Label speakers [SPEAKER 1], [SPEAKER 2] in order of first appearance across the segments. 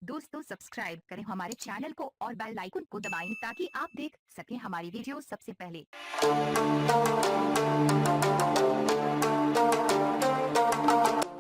[SPEAKER 1] दोस्तों सब्सक्राइब करें हमारे चैनल को और बेल आइकन को दबाएं ताकि आप देख सकें हमारी वीडियो सबसे पहले।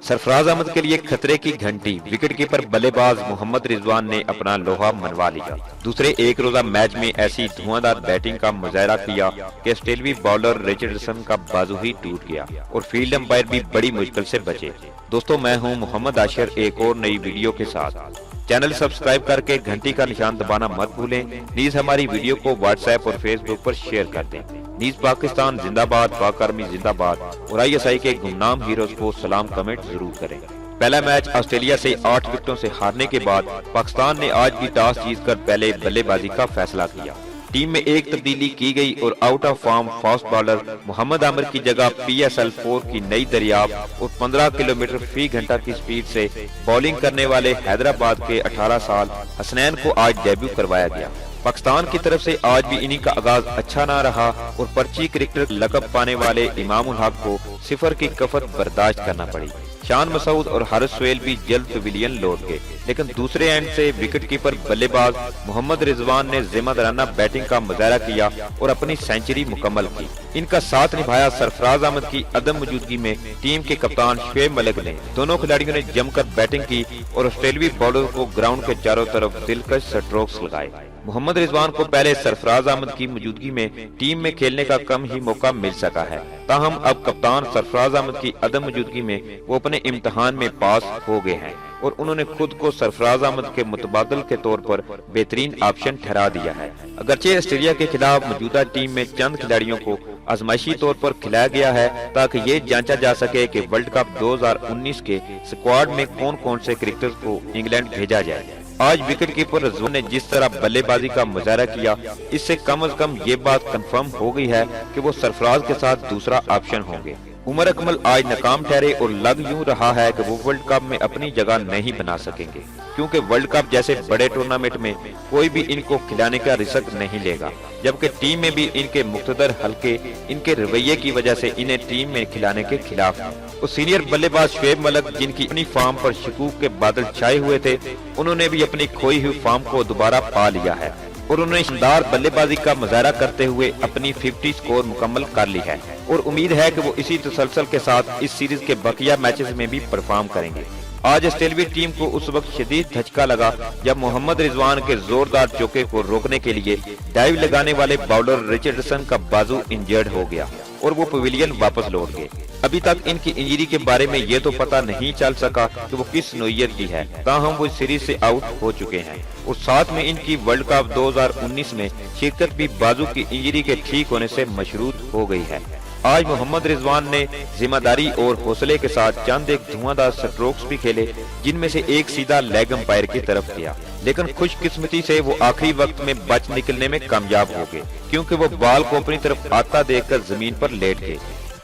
[SPEAKER 2] सरफराज अहमद के लिए खतरे की घंटी। विकेटकीपर बल्लेबाज मोहम्मद रिजवान ने अपना लोहा मनवा लिया। दूसरे एक रोजा मैच में ऐसी धुआंधार बैटिंग का मुजाहरा किया कि ऑस्ट्रेलियावी बॉलर रिचर्डसन का बाजू ही टूट गया और फील्ड अंपायर भी बड़ी मुश्किल से बचे। दोस्तों मैं हूं मोहम्मद आशिर, एक और नई वीडियो के साथ। चैनल सब्सक्राइब करके घंटी का निशान दबाना मत भूलें। नीज हमारी वीडियो को व्हाट्सएप और फेसबुक पर शेयर कर दें। नीज पाकिस्तान जिंदाबाद, पाक आर्मी जिंदाबाद और ISI के गुमनाम हीरोज को सलाम कमेंट जरूर करें। पहला मैच ऑस्ट्रेलिया से 8 विकेटों से हारने के बाद पाकिस्तान ने आज भी टॉस जीतकर पहले बल्लेबाजी का फैसला किया। टीम में एक तब्दीली की गई और out of form fast bowler Mohammad Amir की जगह PSL 4 की नई दरियाफ्त और 15 किलोमीटर फी घंटा की स्पीड से बॉलिंग करने वाले हैदराबाद के 18 साल हसनैन को आज डेब्यू करवाया गया। पाकिस्तान की तरफ से आज भी इनिंग का आगाज अच्छा ना रहा और पर्ची क्रिकेटर लकब पाने वाले इमामुल हक को 0 की कफत बर्दाश्त करना पड़ी। शान मसूद और हारिस सोहेल भी जल्द पवेलियन लौट गए, लेकिन दूसरे एंड से विकेटकीपर बल्लेबाज मोहम्मद रिजवान ने जिम्मेदाराना बैटिंग का मुजाहरा किया और अपनी सेंचुरी मुकम्मल की। इनका साथ निभाया सरफराज अहमद की अदम मौजूदगी में टीम के कप्तान शुएब मलिक ने। दोनों खिलाड़ियों ने जमकर बैटिंग की और ऑस्ट्रेलियावी बॉलर को ग्राउंड के चारों तरफ दिलकश स्ट्रोक्स लगाए। मोहम्मद रिजवान को पहले सरफराज अहमद की मौजूदगी में टीम में खेलने का कम ही मौका मिल सका है, ताहम अब कप्तान सरफराज अहमद की अदम मौजूदगी में वो अपने इम्तिहान में पास हो गए हैं और उन्होंने खुद को सरफराज अहमद के मुतबादल के तौर पर बेहतरीन ऑप्शन ठहरा दिया है। अगरचे ऑस्ट्रेलिया के खिलाफ मौजूदा टीम में चंद खिलाड़ियों को आजमाइशी तौर पर खिलाया गया है ताकि ये जांचा जा सके कि वर्ल्ड कप 2019 के स्क्वाड में कौन कौन से क्रिकेटर्स को इंग्लैंड भेजा जाए। आज विकेटकीपर रिजवान ने जिस तरह बल्लेबाजी का मुजाहरा किया, इससे कम से कम ये बात कंफर्म हो गई है कि वो सरफराज के साथ दूसरा ऑप्शन होंगे। उमर अकमल आज नाकाम ठहरे और लग यूं रहा है कि वो वर्ल्ड कप में अपनी जगह नहीं बना सकेंगे, क्योंकि वर्ल्ड कप जैसे बड़े टूर्नामेंट में कोई भी इनको खिलाने का रिस्क नहीं लेगा, जबकि टीम में भी इनके मुख्तदर हल्के इनके रवैये की वजह से इन्हें टीम में खिलाने के खिलाफ हैं। और सीनियर बल्लेबाज शुएब मलिक, जिनकी अपनी फॉर्म पर शकूक के बादल छाए हुए थे, उन्होंने भी अपनी खोई हुई फॉर्म को दोबारा पा लिया है और उन्होंने शानदार बल्लेबाजी का मुजाहरा करते हुए अपनी 50 स्कोर मुकम्मल कर ली है और उम्मीद है कि वो इसी तसलसल के साथ इस सीरीज के बकिया मैचेस में भी परफॉर्म करेंगे। आज ऑस्ट्रेलियावी टीम को उस वक्त शदीद धचका लगा जब मोहम्मद रिजवान के जोरदार चौके को रोकने के लिए डाइव लगाने वाले बॉलर रिचर्डसन का बाजू इंजर्ड हो गया और वो पवेलियन वापस लौट गए। अभी तक इनकी इंजरी के बारे में ये तो पता नहीं चल सका कि वो किस नौइयत की है, ताहम वो सीरीज से आउट हो चुके हैं और साथ में इनकी वर्ल्ड कप 2019 में शिरकत भी बाजू की इंजरी के ठीक होने से मशरूत हो गई है। आज मोहम्मद रिजवान ने जिम्मेदारी और हौसले के साथ चंद एक धुआंधार स्ट्रोक्स भी खेले, जिनमें से एक सीधा लेग अंपायर की तरफ गया, लेकिन खुशकिस्मती से वो आखिरी वक्त में बच निकलने में कामयाब हो गए, क्योंकि वो बॉल को अपनी तरफ आता देखकर जमीन पर लेट गए।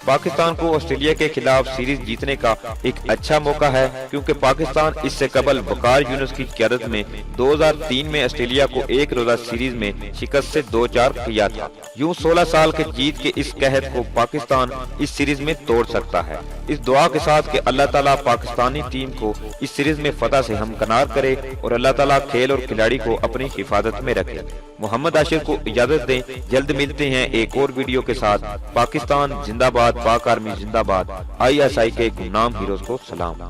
[SPEAKER 2] पाकिस्तान को ऑस्ट्रेलिया के खिलाफ सीरीज जीतने का एक अच्छा मौका है, क्योंकि पाकिस्तान इससे कबल वकार यूनुस की क़यादत में 2003 में ऑस्ट्रेलिया को एक रोजा सीरीज में शिकस्त से 2-4 किया था। यूं 16 साल के जीत के इस कहत को पाकिस्तान इस सीरीज में तोड़ सकता है। इस दुआ के साथ कि अल्लाह ताला पाकिस्तानी टीम को इस सीरीज में फतह से हमकनार करे और अल्लाह ताला खेल और खिलाड़ी को अपनी हिफाजत में रखे। मोहम्मद आशिर को इजाजत दें, जल्द मिलते हैं एक और वीडियो के साथ। पाकिस्तान जिंदाबाद, पाक आर्मी जिंदाबाद, ISI के गुमनाम हीरोज को सलाम।